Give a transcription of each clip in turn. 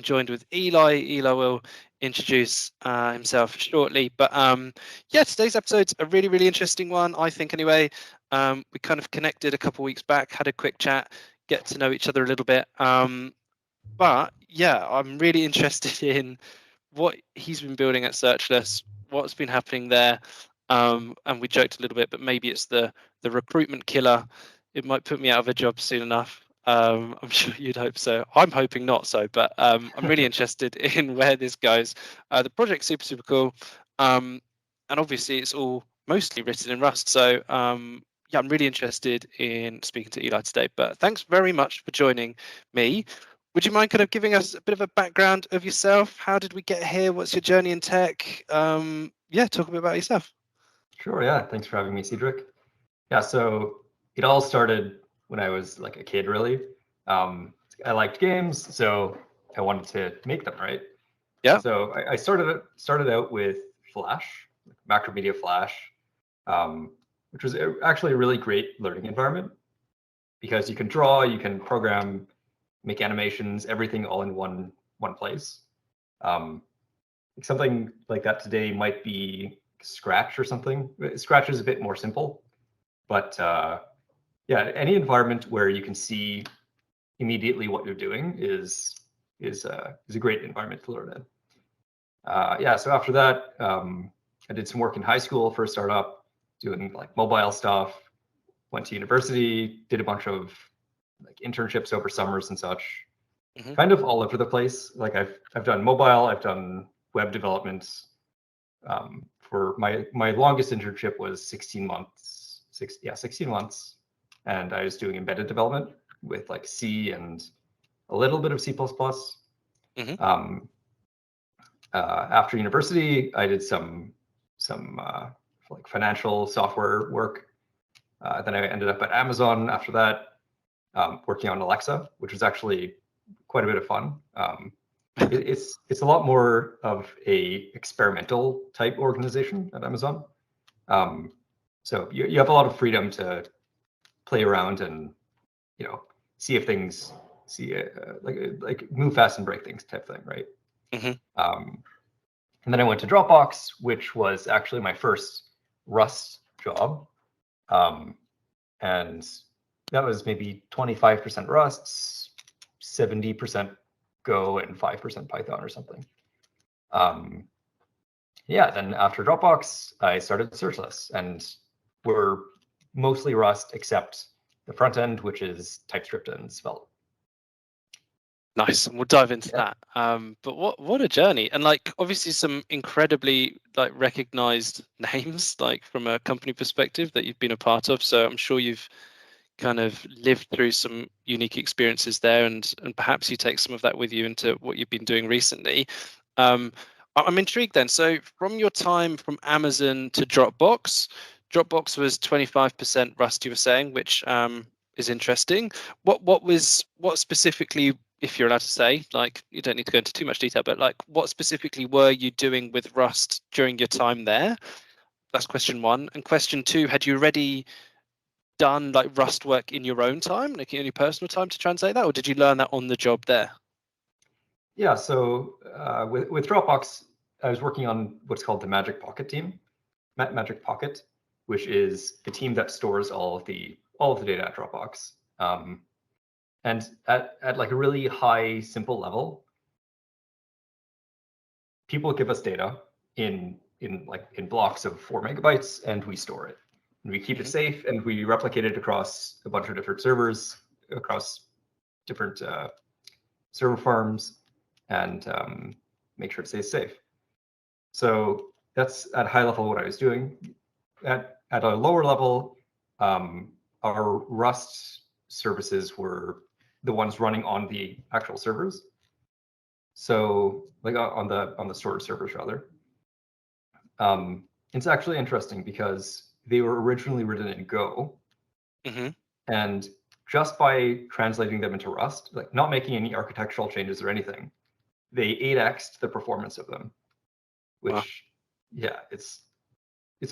joined with Eli. Eli will introduce himself shortly. But yeah, today's episode's a really, really interesting one, I think anyway. We kind of connected a couple of weeks back, had a quick chat, get to know each other a little bit. But yeah, I'm really interested in what he's been building at Searchless, what's been happening there. And we joked a little bit, but maybe it's the recruitment killer. It might put me out of a job soon enough. I'm sure you'd hope so. I'm hoping not so, but I'm really interested in where this goes. The project's super, super cool. And obviously it's all mostly written in Rust. So yeah, I'm really interested in speaking to Eli today, but thanks very much for joining me. Would you mind kind of giving us a bit of a background of yourself? How did we get here? What's your journey in tech? Yeah, talk a bit about yourself. Sure, yeah. Thanks for having me, Cedric. Yeah, so it all started when I was like a kid, really. I liked games, so I wanted to make them, right? Yeah. So I started out with Flash, Macromedia Flash, which was actually a really great learning environment because you can draw, you can program, make animations, everything all in one place. Something like that today might be Scratch or something. Scratch is a bit more simple, but yeah, any environment where you can see immediately what you're doing is a great environment to learn in. Yeah, so after that, I did some work in high school for a startup, doing like mobile stuff. Went to university, did a bunch of like internships over summers and such. Kind of all over the place. Like I've done mobile, I've done web development. For my longest internship was 16 months. 16 months, and I was doing embedded development with like C and a little bit of C++. After university, I did some like financial software work. Then I ended up at Amazon after that, working on Alexa, which was actually quite a bit of fun. It's a lot more of a experimental type organization at Amazon. So you have a lot of freedom to play around and see if things like move fast and break things type thing, right? And then I went to Dropbox, which was actually my first Rust job, and that was maybe 25% Rust, 70% Go, and 5% Python or something. Yeah, then after Dropbox, I started Searchless, and we're mostly Rust except the front end, which is TypeScript and Svelte. Nice, and we'll dive into that. But what a journey, and like obviously some incredibly like recognized names, like from a company perspective that you've been a part of. So I'm sure you've kind of lived through some unique experiences there, and perhaps you take some of that with you into what you've been doing recently. I'm intrigued then. So from your time from Amazon to Dropbox was 25% Rust, you were saying, which is interesting. What specifically, if you're allowed to say, like you don't need to go into too much detail, but like what specifically were you doing with Rust during your time there? That's question one. And question two, had you already done like Rust work in your own time, like in your personal time to translate that, or did you learn that on the job there? Yeah, so with Dropbox, I was working on what's called the Magic Pocket team, Magic Pocket, which is the team that stores all of the data at Dropbox. And at like a really high, simple level, people give us data in blocks of 4 megabytes, and we store it. And we keep it safe, and we replicate it across a bunch of different servers, across different server farms, and make sure it stays safe. So that's at high level what I was doing. At a lower level, our Rust services were the ones running on the actual servers. So like on the storage servers rather. It's actually interesting because they were originally written in Go, and just by translating them into Rust, like not making any architectural changes or anything, they 8x'd the performance of them, which yeah, it's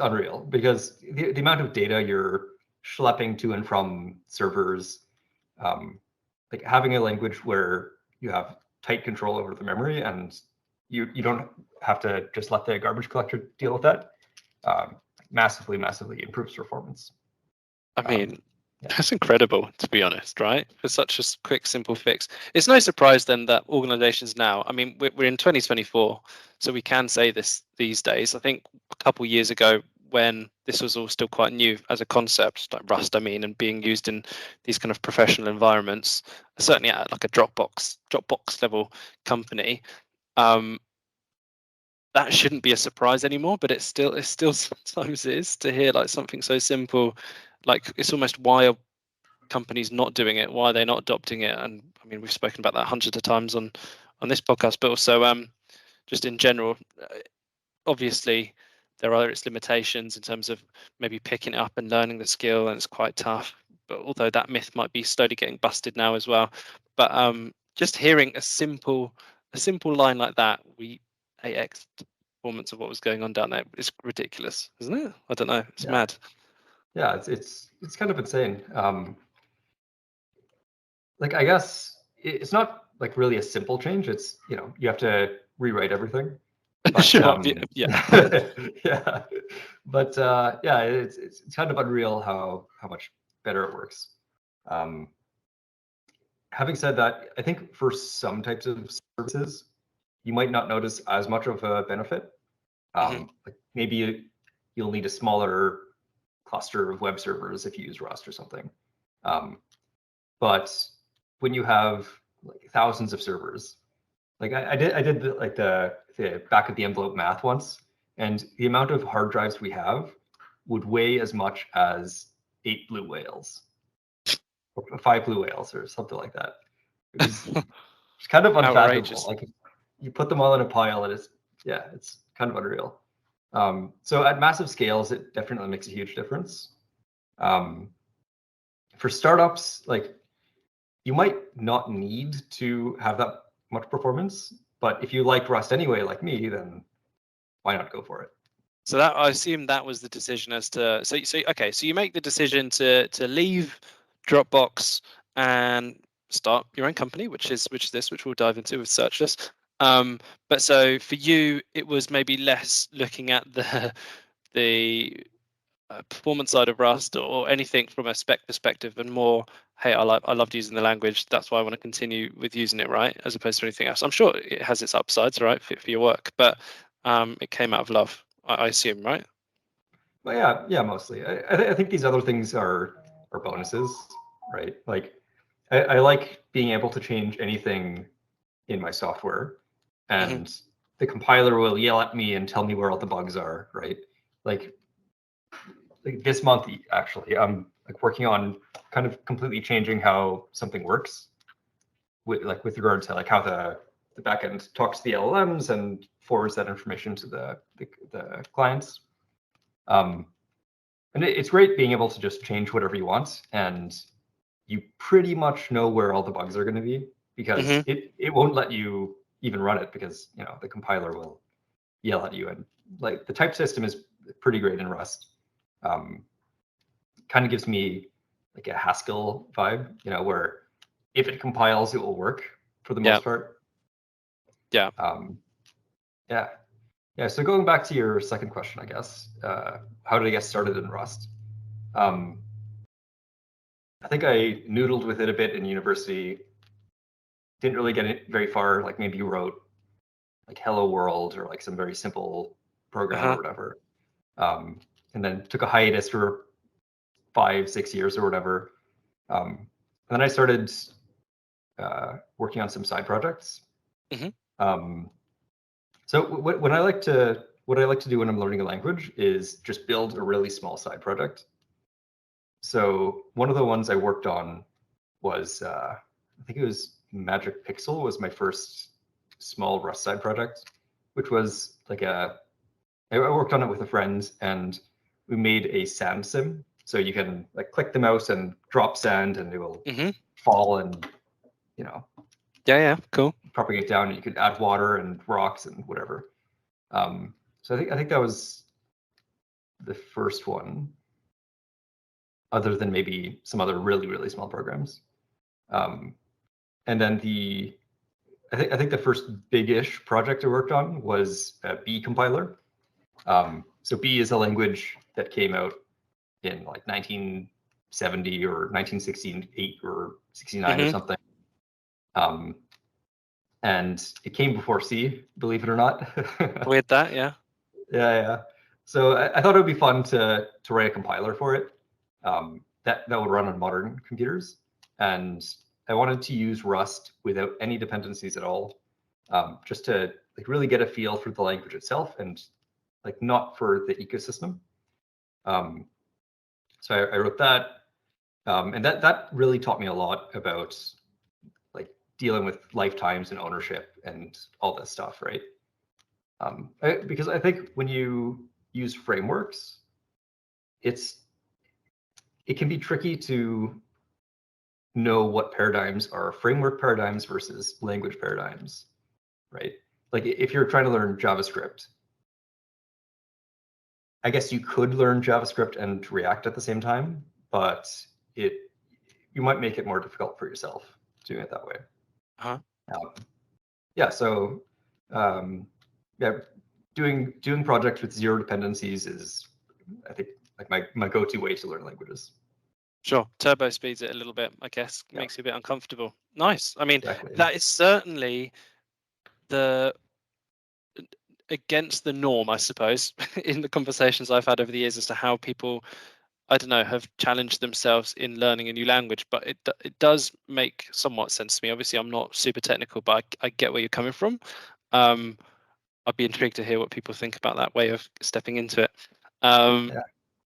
unreal because the amount of data you're schlepping to and from servers, like having a language where you have tight control over the memory, and you don't have to just let the garbage collector deal with that. Massively improves performance. I mean, that's incredible, to be honest, right? For such a quick, simple fix. It's no surprise then that organizations now, I mean, we're in 2024, so we can say this these days. I think a couple of years ago, when this was all still quite new as a concept, like Rust, I mean, and being used in these kind of professional environments, certainly at like a Dropbox level company, that shouldn't be a surprise anymore, but it still sometimes is to hear like something so simple. Like, it's almost, why are companies not doing it? Why are they not adopting it? And I mean, we've spoken about that hundreds of times on this podcast, but also just in general. Obviously, there are its limitations in terms of maybe picking it up and learning the skill, and it's quite tough. But although that myth might be slowly getting busted now as well. But just hearing a simple line like that, we 8x performance of what was going on down there, is ridiculous, isn't it? I don't know. It's mad. Yeah, it's kind of insane. Like, I guess it's not like really a simple change. It's, you have to rewrite everything. But, Sure. yeah. Yeah. But yeah, it's kind of unreal how much better it works. Having said that, I think for some types of services, you might not notice as much of a benefit. Like, maybe you'll need a smaller cluster of web servers if you use Rust or something. But when you have like thousands of servers, like I did the back of the envelope math once, and the amount of hard drives we have would weigh as much as 8 blue whales, or 5 blue whales, or something like that. It's kind of unfathomable. Outrageous. Like, you put them all in a pile, and it's kind of unreal. So at massive scales, it definitely makes a huge difference. For startups, like, you might not need to have that much performance, but if you like Rust anyway, like me, then why not go for it? So that, I assume that was the decision as to, so okay, so you make the decision to leave Dropbox and start your own company, which we'll dive into with Searchless. But so for you, it was maybe less looking at the performance side of Rust or anything from a spec perspective, and more, hey, I loved using the language, that's why I want to continue with using it, right? As opposed to anything else. I'm sure it has its upsides, right, for your work, but it came out of love, I assume, right? Well, yeah, mostly. I think these other things are bonuses, right? Like, I like being able to change anything in my software, and the compiler will yell at me and tell me where all the bugs are, right? Like this month, actually, I'm like working on kind of completely changing how something works, with regard to like how the backend talks to the LLMs and forwards that information to the clients. And it's great being able to just change whatever you want, and you pretty much know where all the bugs are going to be, because it won't let you even run it, because the compiler will yell at you. And like, the type system is pretty great in Rust. Kind of gives me like a Haskell vibe, where if it compiles, it will work for the most part. Yeah. Yeah. So going back to your second question, I guess, how did I get started in Rust? I think I noodled with it a bit in university. Didn't really get it very far. Like, maybe you wrote like Hello World or like some very simple program or whatever. And then took a hiatus for 5-6 years or whatever. And then I started working on some side projects. So what I like to do when I'm learning a language is just build a really small side project. So one of the ones I worked on was I think it was Magic Pixel was my first small Rust side project, which was like I worked on it with a friend, and we made a sand sim. So you can like click the mouse and drop sand, and it will fall and cool, propagate down. And you could add water and rocks and whatever. So I think that was the first one, other than maybe some other really small programs. And then the I think the first big-ish project I worked on was a B compiler. So B is a language that came out in like 1970 or 1968 or 69 or something. And it came before C, believe it or not. Weird that, yeah. Yeah. So I thought it would be fun to write a compiler for it that would run on modern computers. And I wanted to use Rust without any dependencies at all, just to like really get a feel for the language itself and like not for the ecosystem. So I wrote that, and that really taught me a lot about like dealing with lifetimes and ownership and all this stuff, right? Because I think when you use frameworks, it can be tricky to know what paradigms are framework paradigms versus language paradigms, right? Like if you're trying to learn JavaScript, I guess you could learn JavaScript and React at the same time, but you might make it more difficult for yourself doing it that way. Yeah. So yeah, doing projects with zero dependencies is, I think, like my go-to way to learn languages. Sure, turbo speeds it a little bit, I guess, Yeah. makes you a bit uncomfortable. Nice. I mean, Exactly. that is certainly against the norm, I suppose, in the conversations I've had over the years as to how people, I don't know, have challenged themselves in learning a new language. But it does make somewhat sense to me. Obviously, I'm not super technical, but I get where you're coming from. I'd be intrigued to hear what people think about that way of stepping into it. Yeah.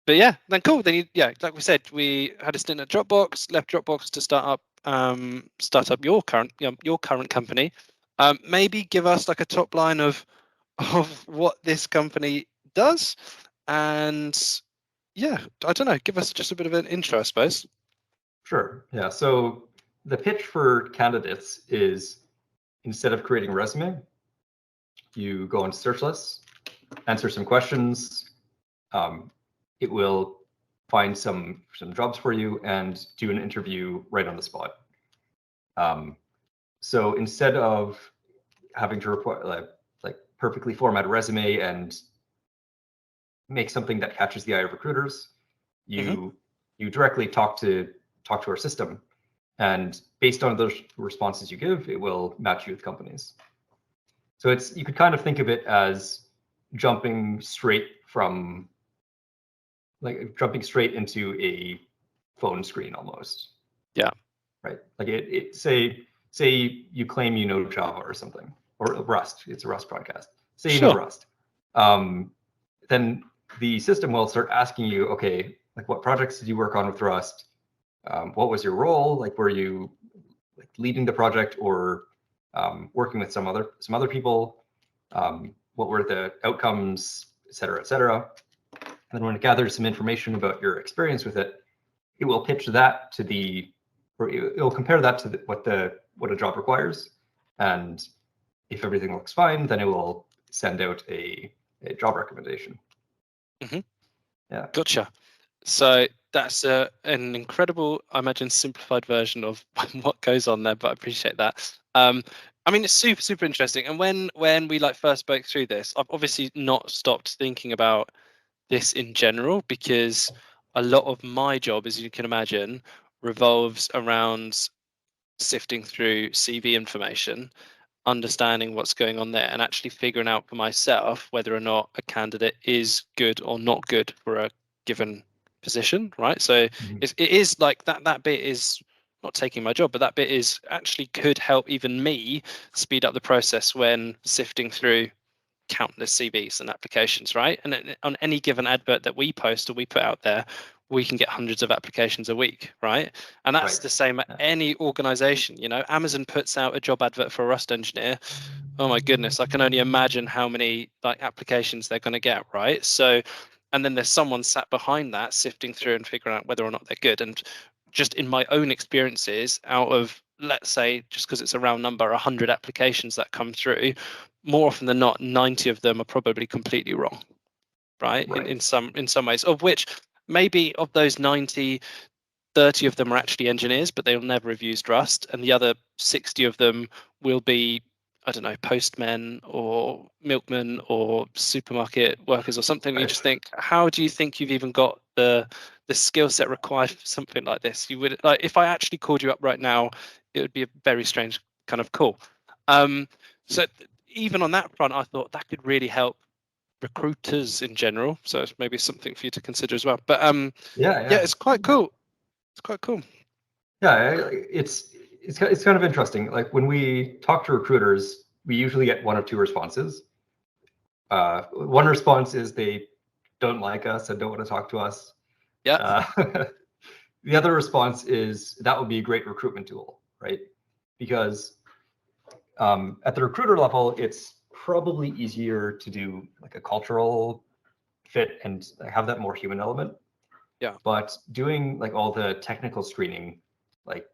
But yeah, then cool. Then like we said, we had a stint at Dropbox, left Dropbox to start up your current company. Maybe give us like a top line of what this company does, and yeah, I don't know, give us just a bit of an intro, I suppose. Sure. Yeah. So the pitch for candidates is, instead of creating a resume, you go on Searchless, answer some questions. It will find some jobs for you and do an interview right on the spot. So instead of having to report like perfectly format a resume and make something that catches the eye of recruiters, you directly talk to our system, and based on those responses you give, it will match you with companies. So you could kind of think of it as jumping straight into a phone screen almost. Yeah. Right. Like say you claim you know Java or something, or Rust. It's a Rust podcast. Say you know Rust. Then the system will start asking you, okay, like what projects did you work on with Rust? What was your role? Like, were you like leading the project or working with some other people? What were the outcomes, et cetera, et cetera? And then when it gathers some information about your experience with it, it will pitch that or it'll compare that to what a job requires. And if everything looks fine, then it will send out a job recommendation. Yeah. Gotcha. So that's an incredible, I imagine, simplified version of what goes on there, but I appreciate that. I mean, it's super, super interesting. And when we like first spoke through this, I've obviously not stopped thinking about this in general, because a lot of my job, as you can imagine, revolves around sifting through CV information, understanding what's going on there, and actually figuring out for myself whether or not a candidate is good or not good for a given position, right? So it is like that bit is not taking my job, but that bit is actually could help even me speed up the process when sifting through countless CVs and applications, right? And on any given advert that we post or we put out there, we can get hundreds of applications a week, right? And that's the same at any organization. Amazon puts out a job advert for a Rust engineer. Oh my goodness, I can only imagine how many like applications they're going to get, right? So, and then there's someone sat behind that sifting through and figuring out whether or not they're good. And just in my own experiences, out of, let's say, just because it's a round number, 100 applications that come through, more often than not, 90 of them are probably completely wrong, right? In some ways, of which maybe of those 90, 30 of them are actually engineers, but they'll never have used Rust, and the other 60 of them will be, I don't know, postmen or milkmen or supermarket workers or something. Right. You just think, how do you think you've even got the skill set required for something like this? You would, like, if I actually called you up right now, it would be a very strange kind of call. So even on that front, I thought that could really help recruiters in general. So it's maybe something for you to consider as well. But yeah, it's quite cool. It's quite cool. Yeah, it's kind of interesting. Like when we talk to recruiters, we usually get one of two responses. One response is they don't like us and don't want to talk to us. Yeah. The other response is that would be a great recruitment tool, right? Because at the recruiter level, it's probably easier to do like a cultural fit and have that more human element. Yeah. But doing like all the technical screening, like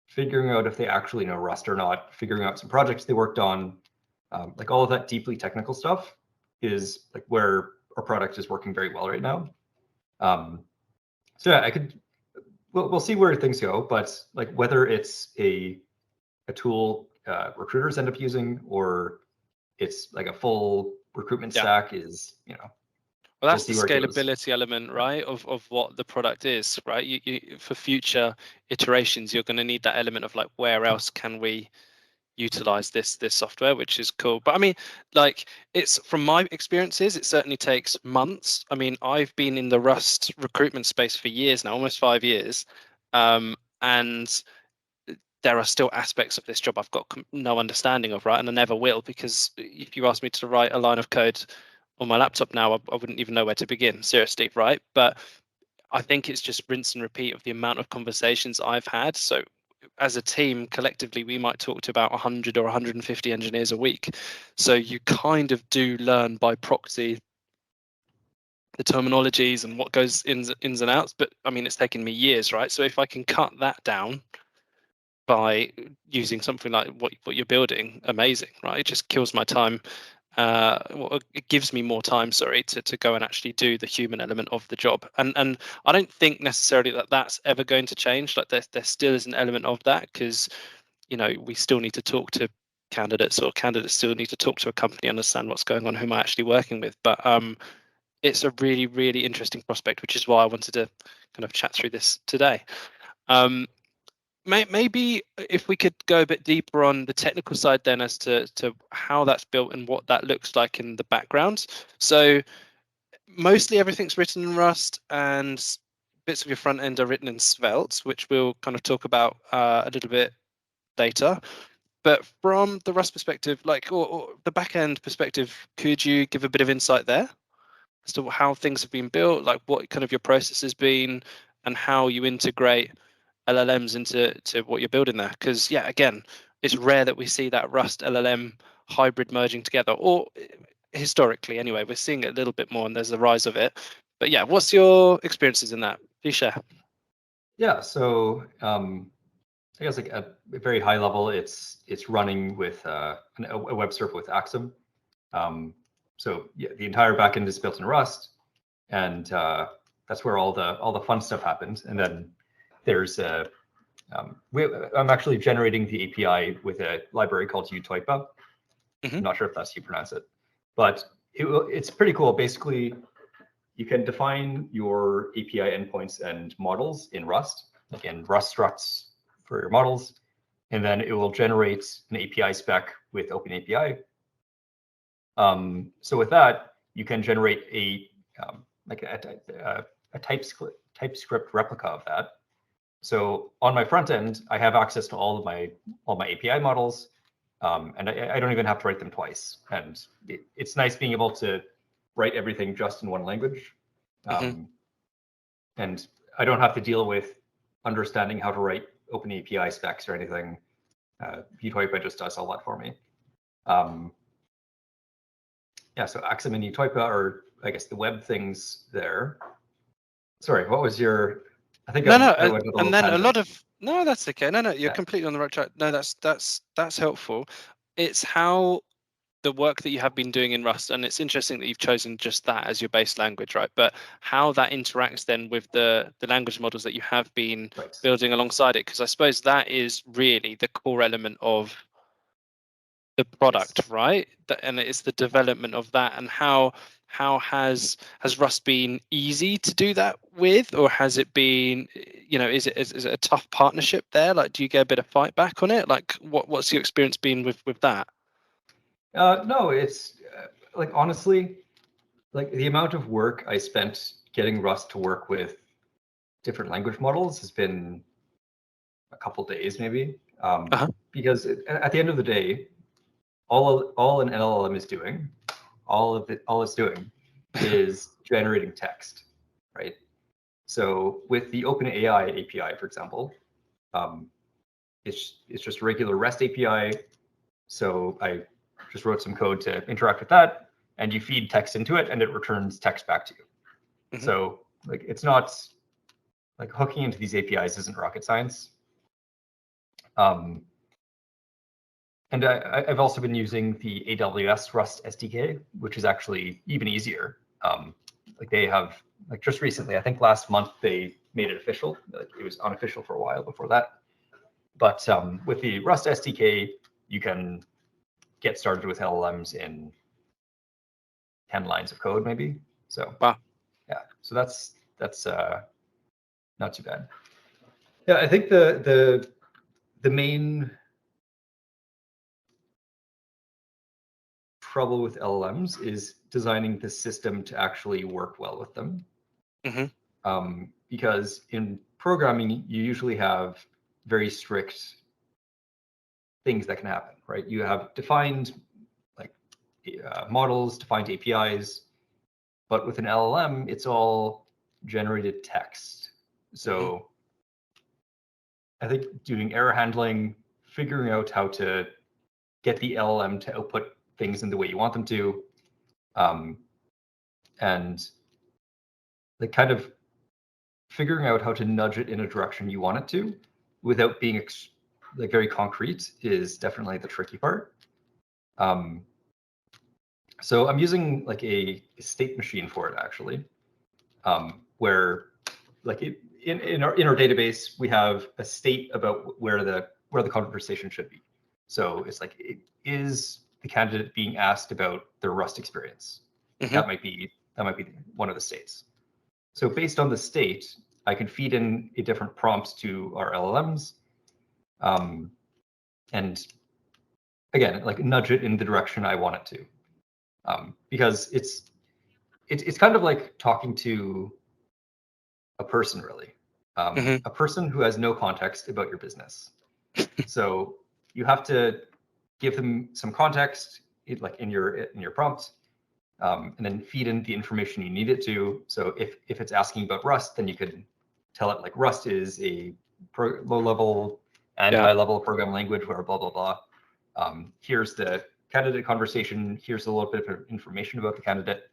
figuring out if they actually know Rust or not, figuring out some projects they worked on, like all of that deeply technical stuff is like where our product is working very well right now. So yeah, we'll see where things go, but like whether it's a tool recruiters end up using or it's like a full recruitment stack is, well, we'll that's the see where it goes. scalability element, right, of what the product is, right? You for future iterations, you're going to need that element of like, where else can we utilize this software, which is cool. But I mean, like, it's from my experiences, it certainly takes months. I mean, I've been in the Rust recruitment space for years now, almost 5 years, and there are still aspects of this job I've got no understanding of, right? And I never will, because if you ask me to write a line of code on my laptop now, I wouldn't even know where to begin, seriously, right? But I think it's just rinse and repeat of the amount of conversations I've had. So as a team, collectively, we might talk to about 100 or 150 engineers a week. So you kind of do learn by proxy the terminologies and what goes ins and outs. But I mean, it's taken me years, right? So if I can cut that down by using something like what you're building, amazing, right? It just kills my time. It gives me more time, sorry, to go and actually do the human element of the job. And I don't think necessarily that that's ever going to change. Like there still is an element of that, because we still need to talk to candidates, or candidates still need to talk to a company, understand what's going on, who am I actually working with. But it's a really, really interesting prospect, which is why I wanted to kind of chat through this today. Maybe if we could go a bit deeper on the technical side then, as to how that's built and what that looks like in the background. So mostly everything's written in Rust, and bits of your front end are written in Svelte, which we'll kind of talk about a little bit later. But from the Rust perspective, like, or the back end perspective, could you give a bit of insight there as to how things have been built, like what kind of your process has been, and how you integrate LLMs into what you're building there? Because yeah, again, it's rare that we see that Rust LLM hybrid merging together, or historically anyway, we're seeing it a little bit more, and there's a rise of it. But yeah, what's your experiences in that? Please share. Yeah, so I guess like at a very high level, it's running with a web server with Axum. So yeah, the entire backend is built in Rust, and that's where all the fun stuff happens. And then there's I'm actually generating the API with a library called utoipa. I'm not sure if that's how you pronounce it, but it's pretty cool. Basically, you can define your API endpoints and models in Rust, like in Rust structs for your models, and then it will generate an API spec with OpenAPI. So with that, you can generate a TypeScript replica of that. So on my front end, I have access to all my API models, and I don't even have to write them twice. And it's nice being able to write everything just in one language. And I don't have to deal with understanding how to write OpenAPI specs or anything. utoipa just does all that for me. Yeah, so Axum and utoipa are, I guess, the web things there. Sorry, what was your? I think No, and then a lot of that's okay. No, you're Yeah. completely on the right track. No, that's helpful. It's how the work that you have been doing in Rust, and it's interesting that you've chosen just that as your base language, right? But how that interacts then with the language models that you have been building alongside it, because I suppose that is really the core element of the product, right? And it's the development of that, and how has Rust been easy to do that with, or has it been, is it a tough partnership there? Like, do you get a bit of fight back on it? Like, what's your experience been with that? No, it's like, honestly, like the amount of work I spent getting Rust to work with different language models has been a couple days maybe, because at the end of the day, all an LLM is doing, all it's doing is generating text, right? So with the OpenAI API, for example, it's just a regular REST API. So I just wrote some code to interact with that, and you feed text into it, and it returns text back to you. So like, it's not like hooking into these APIs isn't rocket science. And I've also been using the AWS Rust SDK, which is actually even easier. Like they have, like just recently, I think last month, they made it official. It was unofficial for a while before that. But with the Rust SDK, you can get started with LLMs in 10 lines of code, maybe. So wow. Yeah, so that's not too bad. Yeah, I think the main trouble with LLMs is designing the system to actually work well with them. Because in programming, you usually have very strict things that can happen, right? You have defined like models, defined APIs, but with an LLM, it's all generated text. So I think doing error handling, figuring out how to get the LLM to output things in the way you want them to, and like kind of figuring out how to nudge it in a direction you want it to without being like very concrete is definitely the tricky part. So I'm using like a state machine for it, actually, where like in our database, we have a state about where the conversation should be. So it's like, is the candidate being asked about their Rust experience? That might be one of the states. So based on the state, I can feed in a different prompts to our LLMs, and again, like nudge it in the direction I want it to, because it's kind of like talking to a person, really, a person who has no context about your business. So you have to give them some context, like in your prompt, and then feed in the information you need it to. So if it's asking about Rust, then you could tell it like Rust is a low-level and high-level programming language where blah, blah, blah. Here's the candidate conversation. Here's a little bit of information about the candidate.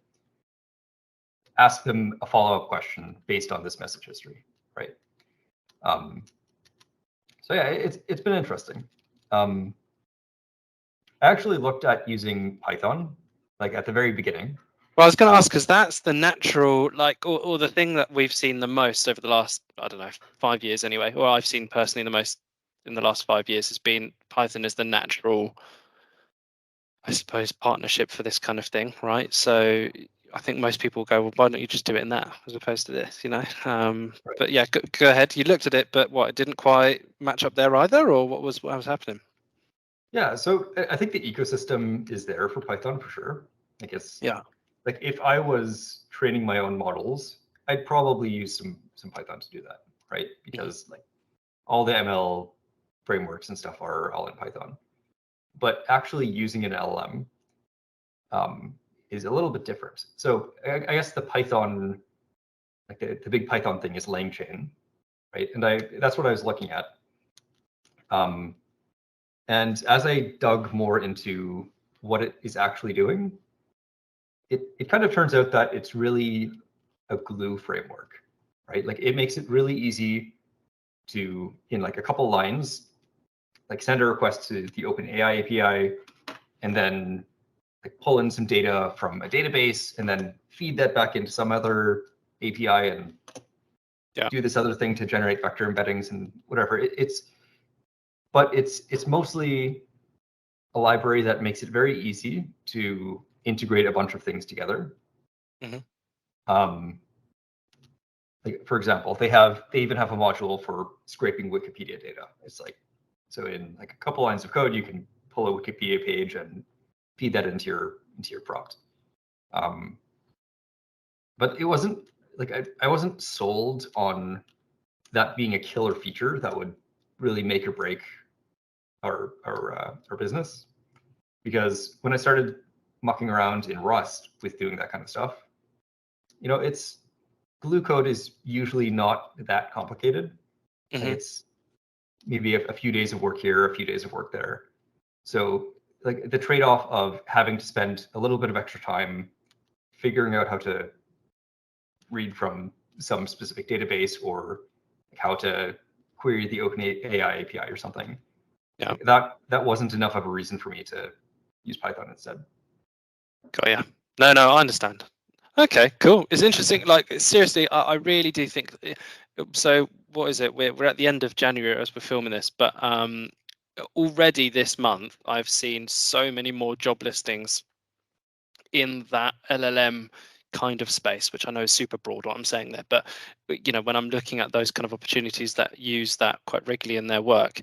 Ask them a follow-up question based on this message history, right? So yeah, it's been interesting. I actually looked at using Python, like at the very beginning. Well, I was going to ask, because that's the natural, like, or the thing that we've seen the most over the last, I don't know, 5 years anyway, or I've seen personally the most in the last 5 years, has been Python as the natural, I suppose, partnership for this kind of thing, right? So I think most people go, well, why don't you just do it in that as opposed to this, Right. But yeah, go ahead. You looked at it, but what, it didn't quite match up there either, or what was happening? Yeah, so I think the ecosystem is there for Python for sure. I guess. Yeah. Like if I was training my own models, I'd probably use some Python to do that, right? Because like all the ML frameworks and stuff are all in Python. But actually using an LLM is a little bit different. So I guess the Python, like the big Python thing is LangChain, right? And that's what I was looking at. And as I dug more into what it is actually doing, it kind of turns out that it's really a glue framework, right? Like it makes it really easy to, in like a couple lines, like send a request to the OpenAI API, and then like pull in some data from a database and then feed that back into some other API and do this other thing to generate vector embeddings and whatever. It's mostly a library that makes it very easy to integrate a bunch of things together. Like for example, they even have a module for scraping Wikipedia data. It's like, so in like a couple lines of code, you can pull a Wikipedia page and feed that into your prompt. But it wasn't like I wasn't sold on that being a killer feature that would really make or break our business, because when I started mucking around in Rust with doing that kind of stuff, it's glue code is usually not that complicated. Like it's maybe a few days of work here, a few days of work there. So like the trade-off of having to spend a little bit of extra time figuring out how to read from some specific database or how to query the OpenAI API or something. Yeah. That wasn't enough of a reason for me to use Python instead. Got ya. No, I understand. Okay, cool. It's interesting. Like seriously, I really do think. So what is it? We're at the end of January as we're filming this, but already this month I've seen so many more job listings in that LLM kind of space, which I know is super broad what I'm saying there, but when I'm looking at those kind of opportunities that use that quite regularly in their work,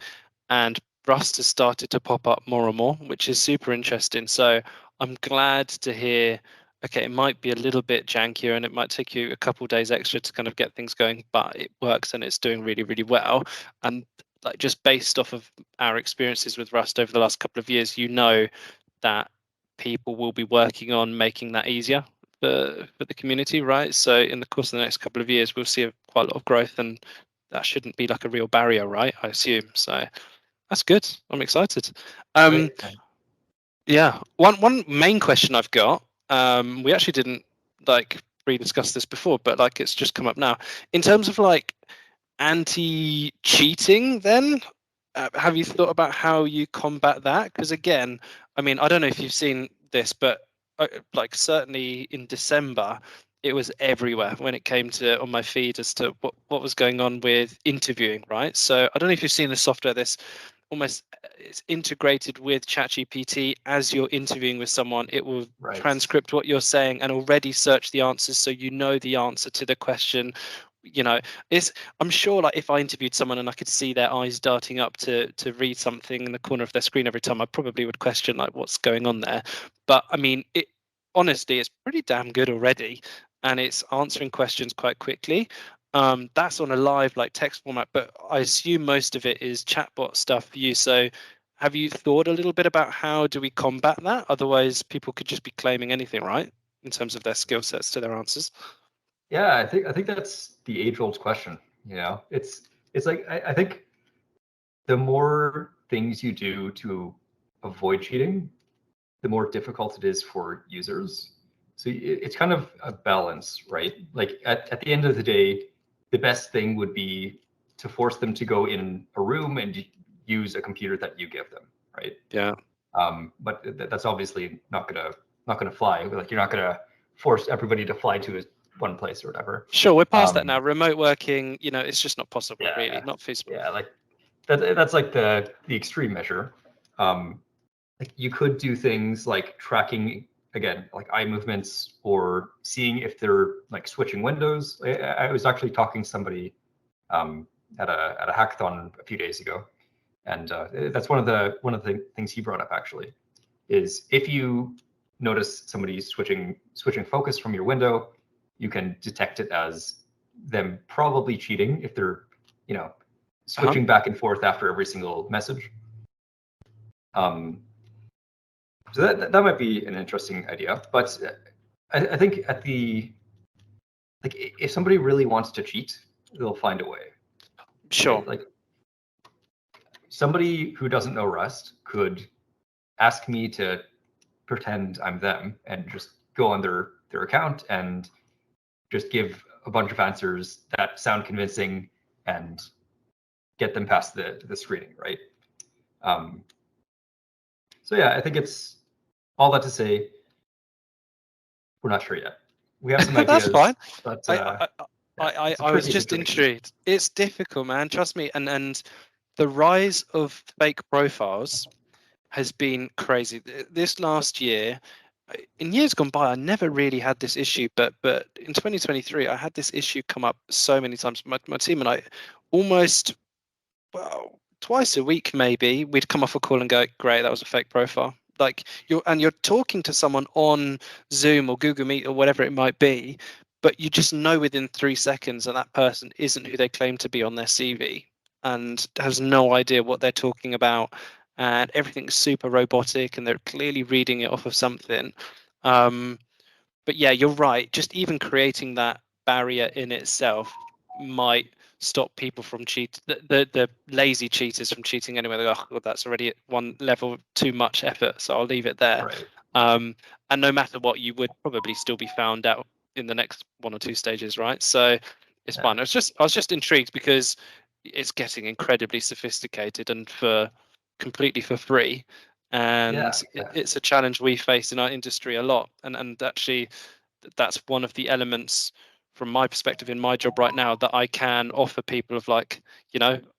and Rust has started to pop up more and more, which is super interesting. So I'm glad to hear, okay, it might be a little bit jankier and it might take you a couple of days extra to kind of get things going, but it works and it's doing really, really well. And like just based off of our experiences with Rust over the last couple of years, that people will be working on making that easier for the community, right? So in the course of the next couple of years, we'll see quite a lot of growth, and that shouldn't be like a real barrier, right? I assume. So that's good. I'm excited. Yeah. One main question I've got. We actually didn't like pre-discuss this before, but like it's just come up now. In terms of like anti-cheating, then have you thought about how you combat that? Because again, I mean, I don't know if you've seen this, but like certainly in December, it was everywhere when it came to on my feed as to what was going on with interviewing, right? So I don't know if you've seen the software. This almost it's integrated with ChatGPT as you're interviewing with someone. It will transcript what you're saying and already search the answers, so you know the answer to the question. I'm sure like if I interviewed someone and I could see their eyes darting up to read something in the corner of their screen every time, I probably would question like what's going on there. But I mean, it honestly it's pretty damn good already, and it's answering questions quite quickly. That's on a live like text format, but I assume most of it is chatbot stuff for you. So have you thought a little bit about how do we combat that? Otherwise people could just be claiming anything, right, in terms of their skill sets to their answers. Yeah, I think that's the age-old question. It's like I think the more things you do to avoid cheating, the more difficult it is for users. So it's kind of a balance, right? Like at the end of the day, the best thing would be to force them to go in a room and use a computer that you give them, right? Yeah. But that's obviously not gonna fly. Like you're not gonna force everybody to fly to one place or whatever. Sure, we're past that now. Remote working, it's just not possible, Yeah, really, not feasible. Yeah, like that's like the extreme measure. Like you could do things like tracking again, like eye movements, or seeing if they're like switching windows. I was actually talking to somebody at a hackathon a few days ago, and that's one of the things he brought up actually, is if you notice somebody switching focus from your window, you can detect it as them probably cheating if they're switching back and forth after every single message. So that might be an interesting idea, but I think if somebody really wants to cheat, they'll find a way. Sure. Right? Like somebody who doesn't know Rust could ask me to pretend I'm them and just go on their account and just give a bunch of answers that sound convincing and get them past the screening, right? So yeah, I think it's all that to say, we're not sure yet. We have some That's ideas, fine. but I it's a was tricky just situation. intrigued. It's difficult, man. Trust me. And the rise of fake profiles has been crazy. This last year, in years gone by, I never really had this issue, but in 2023, I had this issue come up so many times. My team and I almost, well, twice a week maybe, we'd come off a call and go, great, that was a fake profile. Like you're talking to someone on Zoom or Google Meet or whatever it might be, but you just know within 3 seconds that that person isn't who they claim to be on their CV and has no idea what they're talking about, and everything's super robotic and they're clearly reading it off of something. But yeah, you're right. Just even creating that barrier in itself might stop people from the lazy cheaters from cheating anyway. They go, oh, well, that's already at one level too much effort, so I'll leave it there. Right. And no matter what, you would probably still be found out in the next 1 or 2 stages, right? So it's fine. I was just intrigued because it's getting incredibly sophisticated and completely for free. And it's a challenge we face in our industry a lot. And actually, that's one of the elements from my perspective in my job right now that I can offer people of like,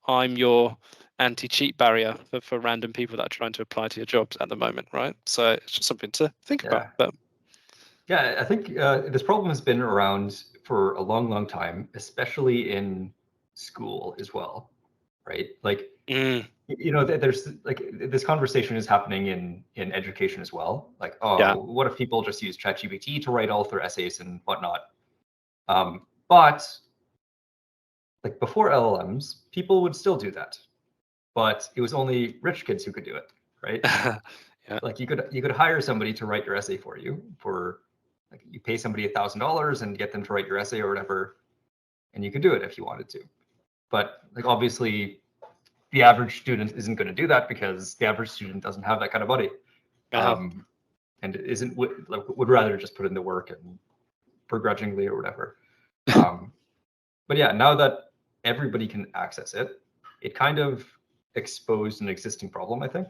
I'm your anti-cheat barrier for random people that are trying to apply to your jobs at the moment, right? So it's just something to think about. But yeah, I think this problem has been around for a long, long time, especially in school as well, right? Like, there's like this conversation is happening in education as well. Like, yeah, what if people just use ChatGPT to write all of their essays and whatnot? But like before LLMs, people would still do that, but it was only rich kids who could do it, right? yeah, Like you could hire somebody to write your essay for you for like you pay somebody $1,000 and get them to write your essay or whatever, and you could do it if you wanted to. But like obviously the average student isn't going to do that because the average student doesn't have that kind of money, and isn't would rather just put in the work and begrudgingly or whatever. But yeah, now that everybody can access it, it kind of exposed an existing problem, I think.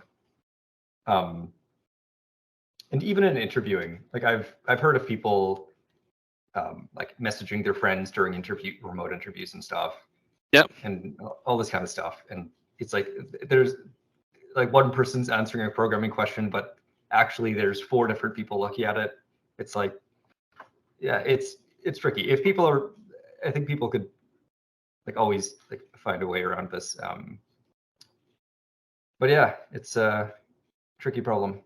And even in interviewing, like I've heard of people like messaging their friends during remote interviews and stuff. Yep. And all this kind of stuff. And it's like there's like one person's answering a programming question, but actually there's 4 different people looking at it. It's like, yeah, it's tricky. If people are, I think people could like always like find a way around this. But yeah, it's a tricky problem.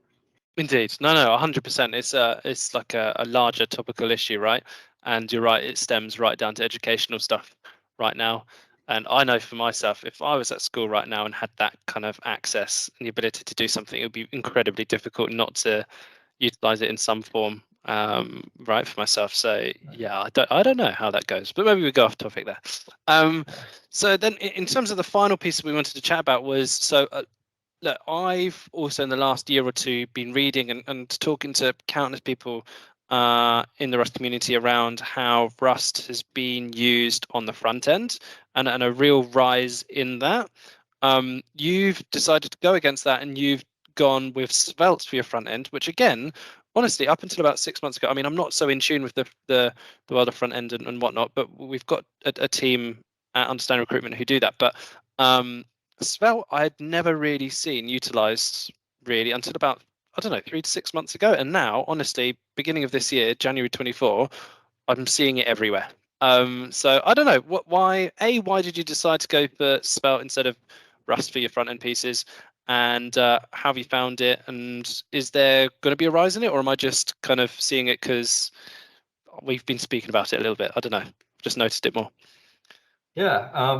Indeed. No, 100%. It's like a larger topical issue, right? And you're right, it stems right down to educational stuff right now. And I know for myself, if I was at school right now and had that kind of access and the ability to do something, it would be incredibly difficult not to utilize it in some form, right, for myself. So yeah, I don't know how that goes, but maybe we go off topic there. So then in terms of the final piece we wanted to chat about was, look, I've also in the last year or two been reading and talking to countless people in the Rust community around how Rust has been used on the front end and a real rise in that. You've decided to go against that and you've gone with Svelte for your front end, which again, honestly, up until about 6 months ago, I mean, I'm not so in tune with the world of front end and whatnot, but we've got a team at Understand Recruitment who do that. But Svelte I had never really seen utilized really until about, I don't know, 3 to 6 months ago. And now, honestly, beginning of this year, January 24, I'm seeing it everywhere. So I don't know why did you decide to go for Svelte instead of Rust for your front end pieces? And how have you found it? And is there going to be a rise in it, or am I just kind of seeing it because we've been speaking about it a little bit? I don't know. Just noticed it more. Yeah.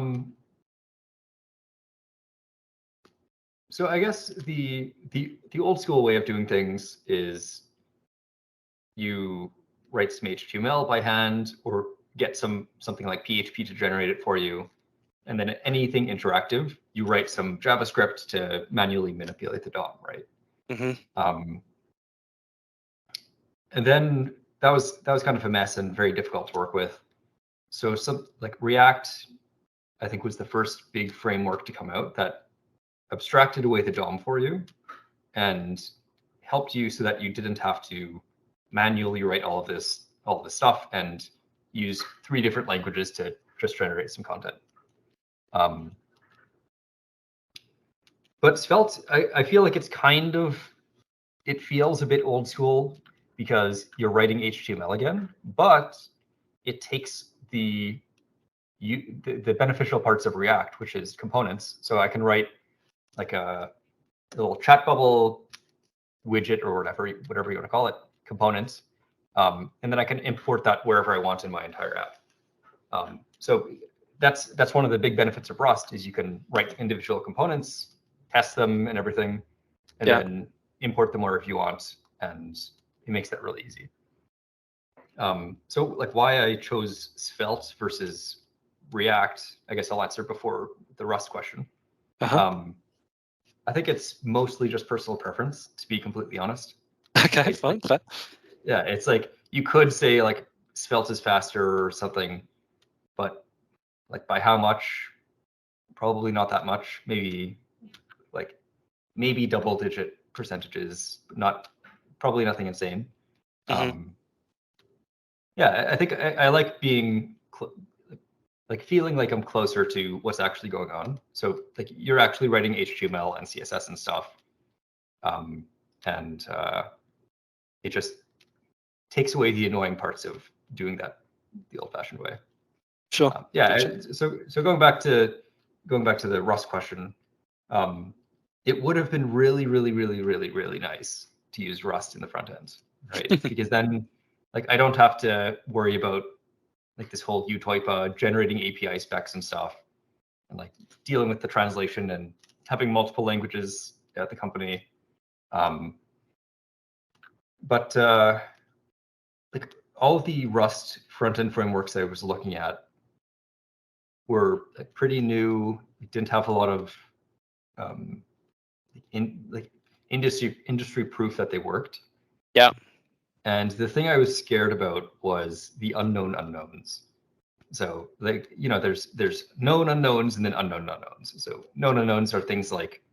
So I guess the old school way of doing things is you write some HTML by hand or get something like PHP to generate it for you. And then anything interactive, you write some JavaScript to manually manipulate the DOM, right? Mm-hmm. And then that was kind of a mess and very difficult to work with. So some like React, I think was the first big framework to come out that abstracted away the DOM for you and helped you so that you didn't have to manually write all of this stuff and use 3 different languages to just generate some content. But Svelte, I feel like it's it feels a bit old school because you're writing HTML again, but it takes the beneficial parts of React, which is components. So I can write like a little chat bubble widget or whatever you want to call it, component, and then I can import that wherever I want in my entire app. So that's one of the big benefits of Rust is you can write individual components, test them and everything, and then import them wherever you want, and it makes that really easy. So like why I chose Svelte versus React, I guess I'll answer before the Rust question. I think it's mostly just personal preference, to be completely honest. Okay, fine. Like, yeah, it's like you could say like Svelte is faster or something, but like by how much? Probably not that much. Maybe double-digit percentages, probably nothing insane. Yeah, I think I like being like feeling like I'm closer to what's actually going on. So like you're actually writing HTML and CSS and stuff, and it just takes away the annoying parts of doing that the old-fashioned way. Sure. Yeah. So going back to the Rust question, it would have been really, really, really, really, really nice to use Rust in the front end, right? Because then, like, I don't have to worry about like this whole UTOIPA generating API specs and stuff, and like dealing with the translation and having multiple languages at the company. But like all of the Rust front-end frameworks I was looking at were pretty new. It didn't have a lot of industry proof that they worked. Yeah. And the thing I was scared about was the unknown unknowns. So like, there's known unknowns and then unknown unknowns. So known unknowns are things like,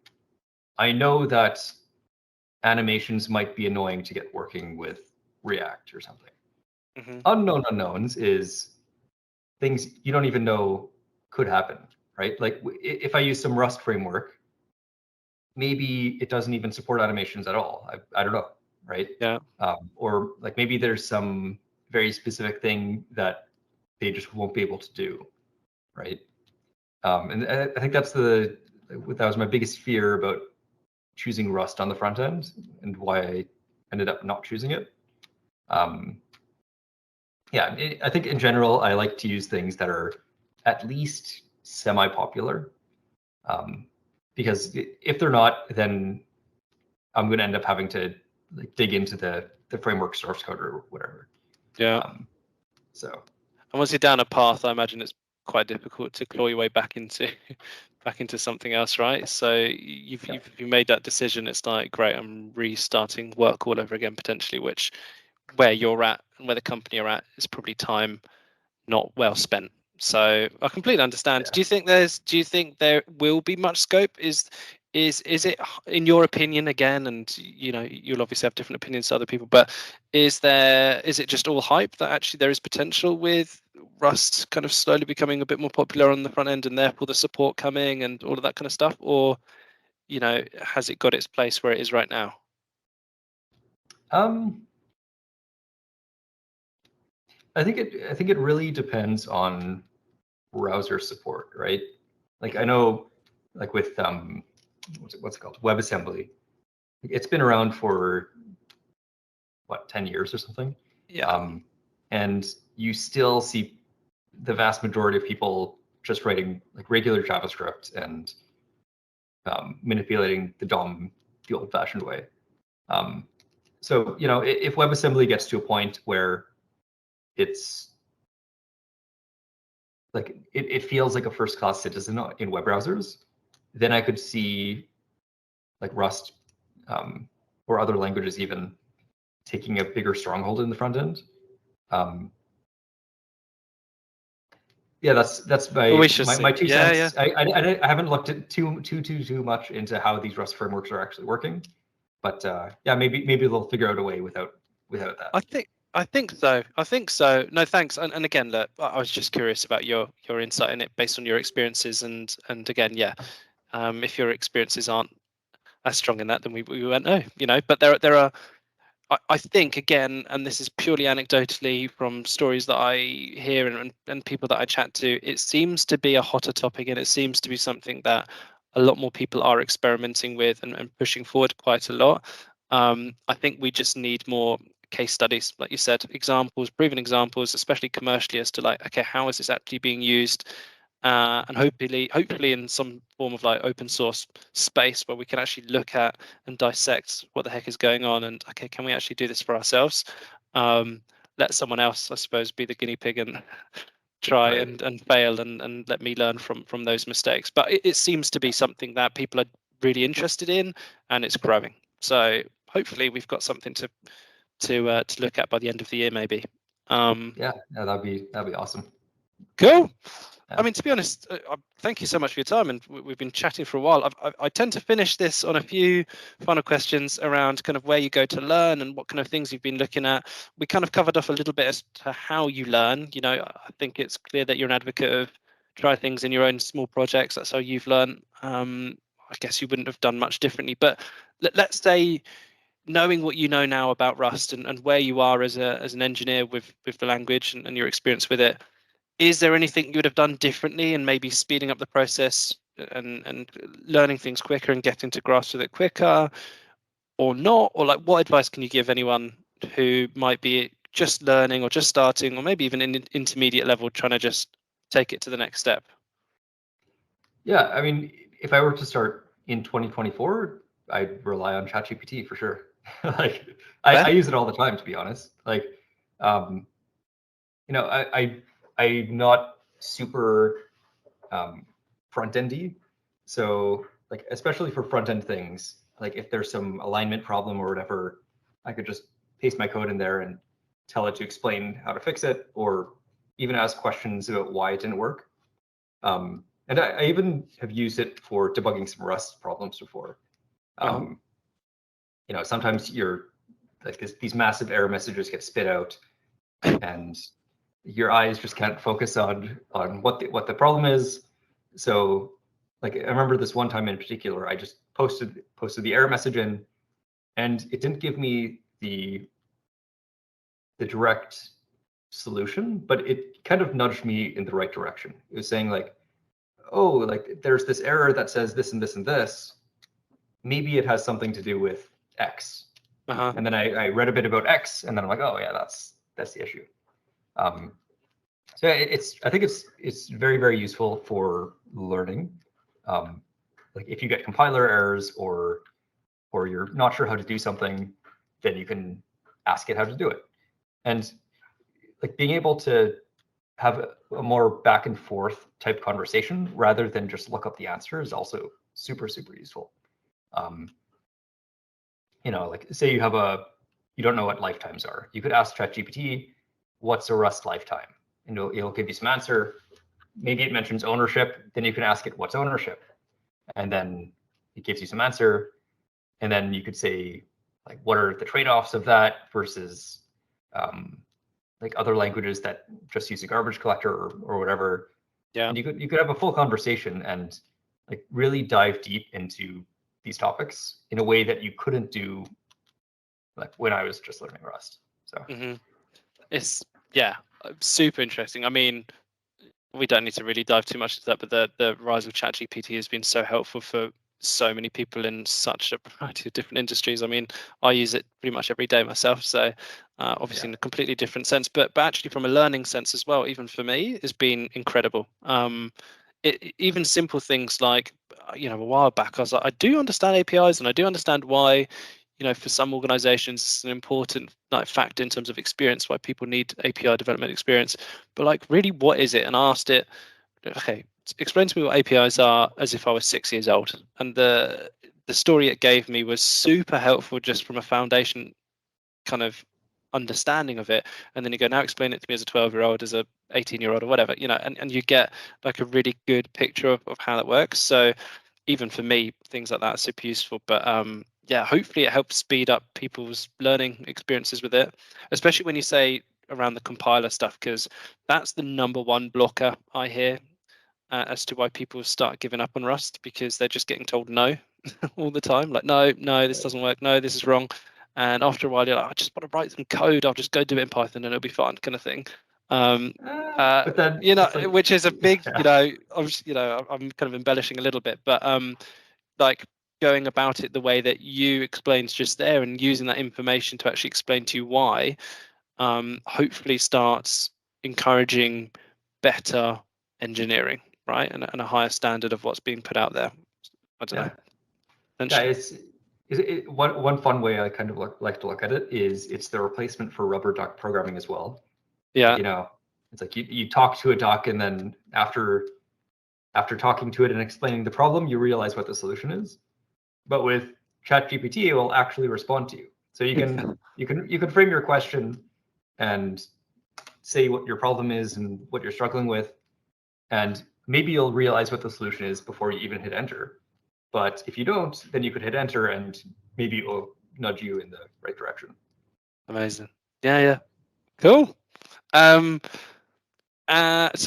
I know that animations might be annoying to get working with React or something. Unknown unknowns is things you don't even know could happen, right? Like if I use some Rust framework, maybe it doesn't even support animations at all. I don't know, right? Yeah. Or like maybe there's some very specific thing that they just won't be able to do, right? And I think that was my biggest fear about choosing Rust on the front end and why I ended up not choosing it. Yeah, I think in general, I like to use things that are at least semi-popular. Because if they're not, then I'm going to end up having to like dig into the framework source code or whatever. Yeah. So. And once you're down a path, I imagine it's quite difficult to claw your way back into something else, right? So you've made that decision. It's like, great, I'm restarting work all over again potentially, which where you're at and where the company are at is probably time not well spent. So I completely understand. Yeah. Do you think there will be much scope? Is it, in your opinion, again, and you'll obviously have different opinions to other people, but is it just all hype that actually there is potential with Rust kind of slowly becoming a bit more popular on the front end and therefore the support coming and all of that kind of stuff? Or, has it got its place where it is right now? I think it really depends on browser support, right? Like I know, like with what's it called, WebAssembly, it's been around for what, 10 years or something. Yeah. And you still see the vast majority of people just writing like regular JavaScript and manipulating the DOM the old-fashioned way. So if WebAssembly gets to a point where it's like it feels like a first-class citizen in web browsers, then I could see like Rust or other languages even taking a bigger stronghold in the front end. Yeah, that's my We shall my see. 2 cents. Yeah. I haven't looked at too much into how these Rust frameworks are actually working. But yeah, maybe they'll figure out a way without that. I think so. I think so. No, thanks. And again, look, I was just curious about your insight in it based on your experiences, and again, yeah, if your experiences aren't as strong in that, then we won't know, you know. But there are. I think again, and this is purely anecdotally from stories that I hear and people that I chat to, it seems to be a hotter topic, and it seems to be something that a lot more people are experimenting with and pushing forward quite a lot. I think we just need more case studies, like you said, examples, proven examples, especially commercially, as to like, okay, how is this actually being used? And hopefully in some form of like open source space where we can actually look at and dissect what the heck is going on, and okay, can we actually do this for ourselves? Let someone else, I suppose, be the guinea pig and try Right. and fail, and let me learn from those mistakes. But it seems to be something that people are really interested in, and it's growing. So hopefully we've got something to look at by the end of the year, maybe. Yeah, that'd be awesome. Cool. Yeah. I mean, to be honest, thank you so much for your time, and we've been chatting for a while. I tend to finish this on a few final questions around kind of where you go to learn and what kind of things you've been looking at. We kind of covered off a little bit as to how you learn. You know, I think it's clear that you're an advocate of try things in your own small projects. That's how you've learned. I guess you wouldn't have done much differently, but let's say knowing what you know now about Rust and where you are as an engineer with the language and your experience with it, is there anything you would have done differently and maybe speeding up the process and learning things quicker and getting to grasp with it quicker, or not? Or like, what advice can you give anyone who might be just learning or just starting, or maybe even in intermediate level, trying to just take it to the next step? Yeah, I mean, if I were to start in 2024, I'd rely on ChatGPT for sure. Like, I use it all the time, to be honest. Like, um, you know, I'm not super front-endy, so like, especially for front-end things, like if there's some alignment problem or whatever, I could just paste my code in there and tell it to explain how to fix it, or even ask questions about why it didn't work. And I even have used it for debugging some Rust problems before. You know, sometimes you're like these massive error messages get spit out, and your eyes just can't focus on what the problem is. So, like, I remember this one time in particular, I just posted the error message in, and it didn't give me the direct solution, but it kind of nudged me in the right direction. It was saying like, oh, like there's this error that says this and this and this. Maybe it has something to do with X. And then I read a bit about X, and then I'm like, oh yeah, that's the issue. So I think it's very, very useful for learning. Like if you get compiler errors or you're not sure how to do something, then you can ask it how to do it. And like being able to have a more back and forth type conversation rather than just look up the answer is also super, super useful. You know, like say you don't know what lifetimes are. You could ask ChatGPT, what's a Rust lifetime? And it'll give you some answer. Maybe it mentions ownership. Then you can ask it, what's ownership? And then it gives you some answer. And then you could say, like, what are the trade-offs of that versus like other languages that just use a garbage collector or whatever. Yeah. And you could have a full conversation and like really dive deep into these topics in a way that you couldn't do like when I was just learning Rust. So It's super interesting. I mean, we don't need to really dive too much into that, but the rise of ChatGPT has been so helpful for so many people in such a variety of different industries. I mean, I use it pretty much every day myself, so obviously in a completely different sense, but actually from a learning sense as well, even for me, has been incredible. Even simple things like, you know, a while back I was like, I do understand APIs and I do understand why, you know, for some organizations it's an important like factor in terms of experience, why people need API development experience, but like, really, what is it? And I asked it, okay, explain to me what APIs are, as if I was 6 years old. And the story it gave me was super helpful just from a foundation kind of understanding of it. And then you go, now explain it to me as a 12-year-old, as a 18-year-old or whatever, you know, and you get like a really good picture of how that works. So even for me, things like that are super useful. But yeah, hopefully it helps speed up people's learning experiences with it, especially when you say around the compiler stuff, because that's the #1 blocker I hear as to why people start giving up on Rust, because they're just getting told no all the time. Like, no, this doesn't work. No, this is wrong. And after a while, you're like, I just want to write some code. I'll just go do it in Python and it'll be fine, kind of thing. But then it's like, Which is a big, yeah, obviously, I'm kind of embellishing a little bit, but like going about it the way that you explained just there and using that information to actually explain to you why, hopefully starts encouraging better engineering, right? And a higher standard of what's being put out there. I don't yeah, know. yeah. Essentially. One fun way I kind of like to look at it is it's the replacement for rubber duck programming as well. Yeah. It's like you talk to a duck, and then after talking to it and explaining the problem, you realize what the solution is. But with ChatGPT, it will actually respond to you. So you can frame your question and say what your problem is and what you're struggling with, and maybe you'll realize what the solution is before you even hit enter. But if you don't, then you could hit enter and maybe it will nudge you in the right direction. Amazing. Yeah. Cool. So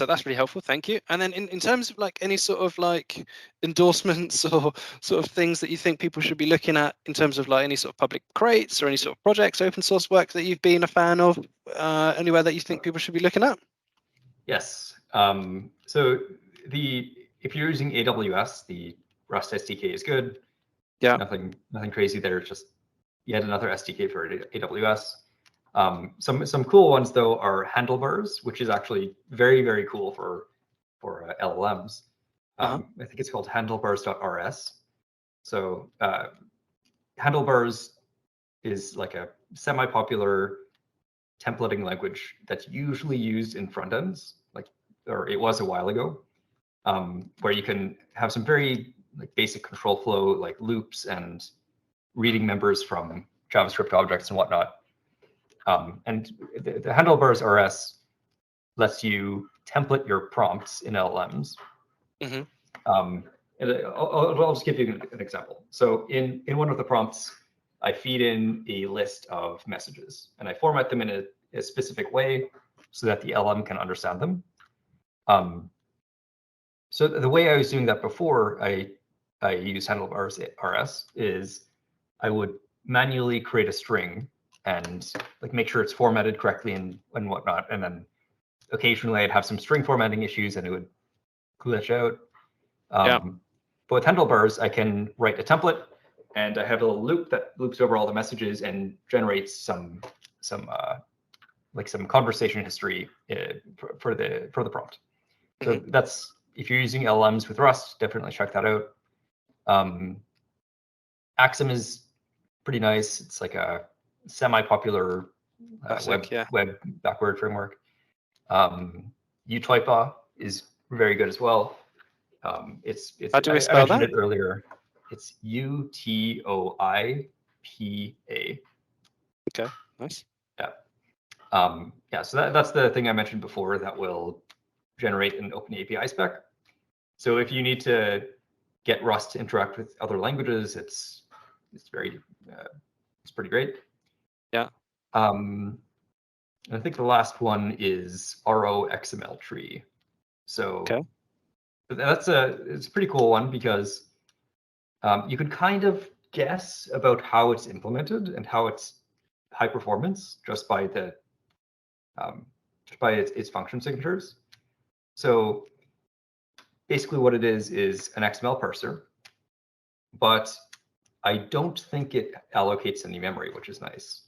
that's really helpful, thank you. And then in terms of like any sort of like endorsements or sort of things that you think people should be looking at in terms of like any sort of public crates or any sort of projects, open source work that you've been a fan of, anywhere that you think people should be looking at? Yes. So if you're using AWS, the Rust SDK is good. Yeah. Nothing crazy there. It's just yet another SDK for AWS. Some cool ones though are Handlebars, which is actually very, very cool for LLMs. I think it's called handlebars.rs. So Handlebars is like a semi-popular templating language that's usually used in front ends, or it was a while ago, where you can have some very basic control flow, like loops and reading members from JavaScript objects and whatnot. And the Handlebars RS lets you template your prompts in LLMs. And I'll just give you an example. So in one of the prompts, I feed in a list of messages, and I format them in a specific way so that the LM can understand them. So the way I was doing that before I use Handlebars RS is I would manually create a string and make sure it's formatted correctly and whatnot, and then occasionally I'd have some string formatting issues and it would glitch out. But with Handlebars, I can write a template, and I have a little loop that loops over all the messages and generates some conversation history for the prompt. So that's, if you're using LLMs with Rust, definitely check that out. Axum is pretty nice. It's like a semi-popular web backward framework. Utoipa is very good as well. It's How do we I spell mentioned that? it earlier. It's UTOIPA. Okay, nice. Yeah. So that's the thing I mentioned before that will generate an open API spec. So if you need to get Rust to interact with other languages, it's pretty great. Yeah. And I think the last one is RO-XML tree. So it's a pretty cool one because you can kind of guess about how it's implemented and how it's high performance just by its function signatures. So basically what it is an XML parser, but I don't think it allocates any memory, which is nice.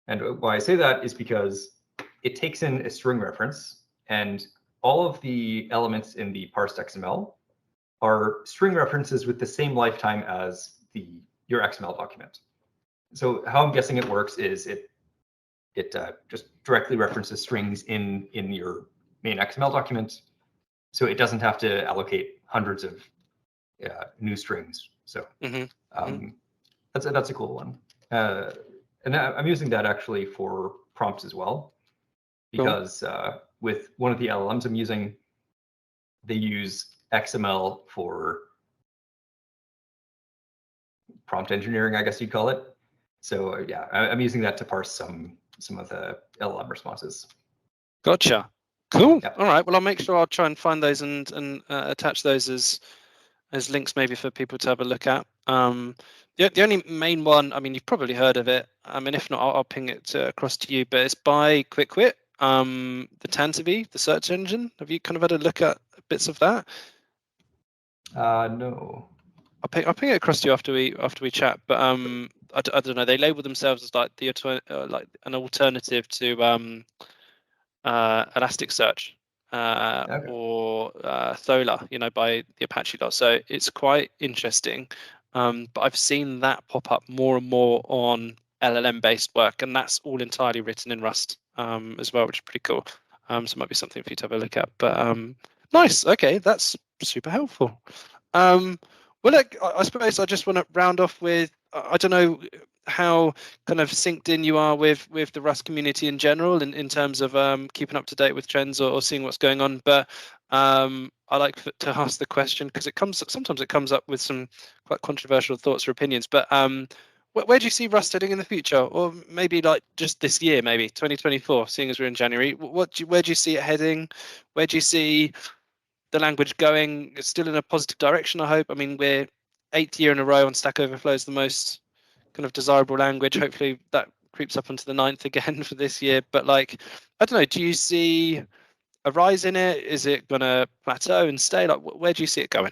And why I say that is because it takes in a string reference, and all of the elements in the parsed XML are string references with the same lifetime as your XML document. So how I'm guessing it works is it just directly references strings in your main XML document, so it doesn't have to allocate hundreds of new strings. So that's a cool one. And I'm using that actually for prompts as well, because with one of the LLMs I'm using, they use XML for prompt engineering, I guess you'd call it. So yeah, I'm using that to parse some of the LLM responses. Gotcha. Cool. Yeah. All right. Well, I'll make sure I'll try and find those and attach those as links maybe for people to have a look at. The only main one, I mean, you've probably heard of it. I mean, if not, I'll ping it across to you. But it's by QuickWit, the Tantivy, the search engine. Have you kind of had a look at bits of that? No. I'll ping it across to you after we chat. But I don't know. They label themselves as like like an alternative to Elasticsearch Okay. or Thola, by the Apache lot. So it's quite interesting. But I've seen that pop up more and more on LLM based work, and that's all entirely written in Rust as well, which is pretty cool. So it might be something for you to have a look at. But nice. Okay, that's super helpful. Well, look, I suppose I just want to round off with I don't know how kind of synced in you are with the Rust community in general in terms of keeping up to date with trends or seeing what's going on. But I like to ask the question because sometimes it comes up with some quite controversial thoughts or opinions. But where do you see Rust heading in the future, or maybe like just this year, maybe 2024, seeing as we're in January? Where do you see it heading? Where do you see the language going? It's still in a positive direction, I hope. I mean, we're 8th year in a row on Stack Overflow is the most kind of desirable language. Hopefully that creeps up onto the 9th again for this year. But like, I don't know, do you see a rise in it? Is it going to plateau and stay? Like, where do you see it going?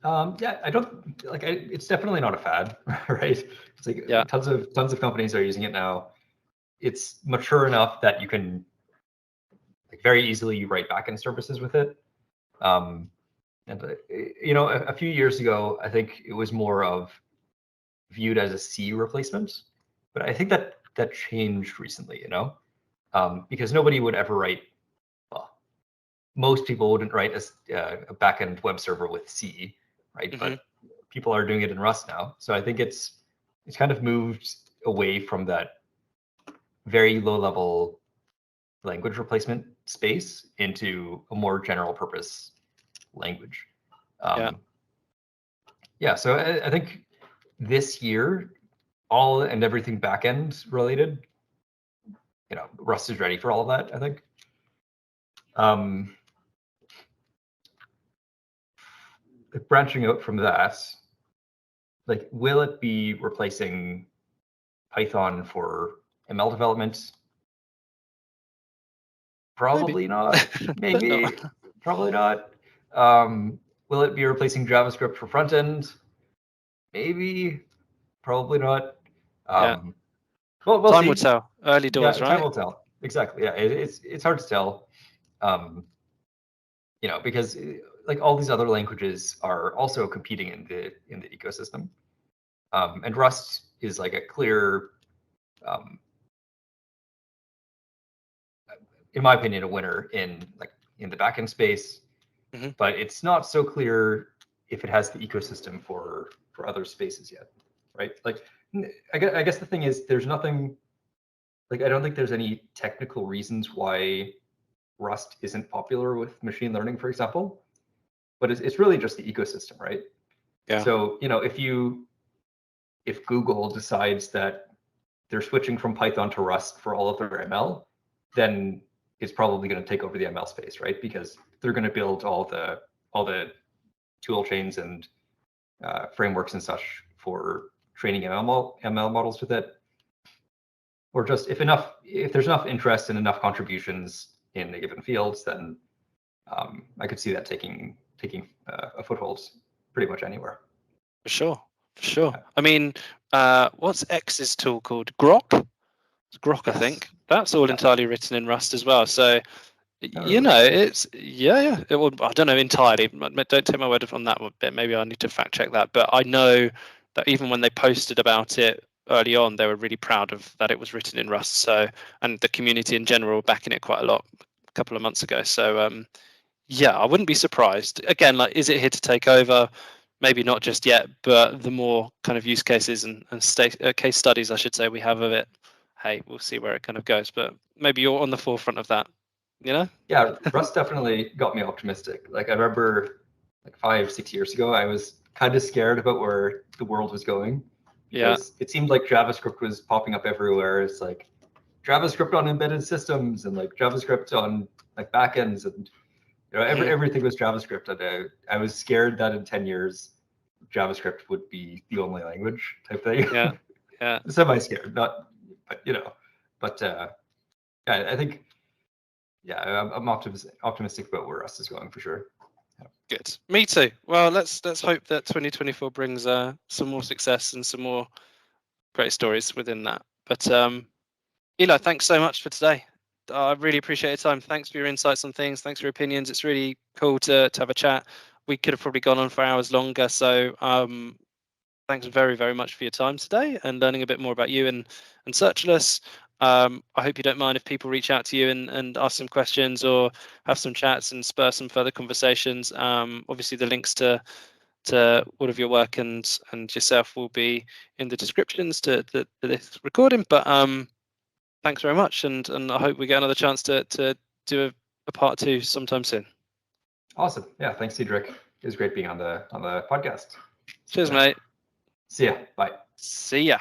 Yeah, I don't like. It's definitely not a fad, right? It's like Yeah. tons of companies are using it now. It's mature enough that you can like very easily write backend services with it. And a few years ago, I think it was more of viewed as a C replacement, but I think that changed recently. Because nobody would ever write. Well, most people wouldn't write a backend web server with C, right? Mm-hmm. But people are doing it in Rust now, so I think it's kind of moved away from that very low level language replacement space into a more general purpose language. Yeah. Yeah, so I think this year, all and everything backend related, Rust is ready for all of that, I think. Branching out from that, like, will it be replacing Python for ML development? Probably not. Maybe. Not. Probably not. Will it be replacing JavaScript for frontend? Maybe. Probably not. Yeah. We'll Time see. will tell. Early doors, Yeah, time right? will tell. Exactly. Yeah, it's hard to tell. Because like all these other languages are also competing in the ecosystem. And Rust is like a clear, in my opinion, a winner in the backend space. Mm-hmm. But it's not so clear if it has the ecosystem for other spaces yet, right? Like, I guess the thing is, there's nothing. Like, I don't think there's any technical reasons why Rust isn't popular with machine learning, for example. But it's really just the ecosystem, right? Yeah. So if Google decides that they're switching from Python to Rust for all of their ML, then it's probably going to take over the ML space, right? Because they're going to build all the tool chains and frameworks and such for training ML models with it. Or just if there's enough interest and enough contributions in a given field, then I could see that taking a foothold pretty much anywhere. For sure. Yeah. I mean, what's X's tool called? Grok? It's Grok, Yes. I think. That's all entirely written in Rust as well. So, Really? it's yeah. It will, I don't know entirely. Don't take my word on that one bit. Maybe I need to fact check that. But I know that even when they posted about it early on, they were really proud of that it was written in Rust. So, and the community in general backing it quite a lot a couple of months ago. So, yeah, I wouldn't be surprised. Again, like, is it here to take over? Maybe not just yet, but the more kind of use cases and case studies, I should say, we have of it, hey, we'll see where it kind of goes. But maybe you're on the forefront of that, Yeah, Rust definitely got me optimistic. Like, I remember like 5-6 years ago, I was kind of scared about where the world was going, because it seemed like JavaScript was popping up everywhere. It's like JavaScript on embedded systems and like JavaScript on like backends, and everything was JavaScript. And I was scared that in 10 years, JavaScript would be the only language type thing. Yeah. Semi-scared, not, but I think, I'm optimistic about where Rust is going for sure. Good. Me too. Well, let's hope that 2024 brings some more success and some more great stories within that. But Eli, thanks so much for today. I really appreciate your time. Thanks for your insights on things. Thanks for your opinions. It's really cool to have a chat. We could have probably gone on for hours longer. So thanks very, very much for your time today and learning a bit more about you and Searchless. I hope you don't mind if people reach out to you and ask some questions or have some chats and spur some further conversations. Obviously, the links to all of your work and yourself will be in the descriptions to this recording. But thanks very much, and I hope we get another chance to do a part 2 sometime soon. Awesome. Yeah, thanks, Cedric. It was great being on the podcast. Cheers, mate. See ya. Bye. See ya.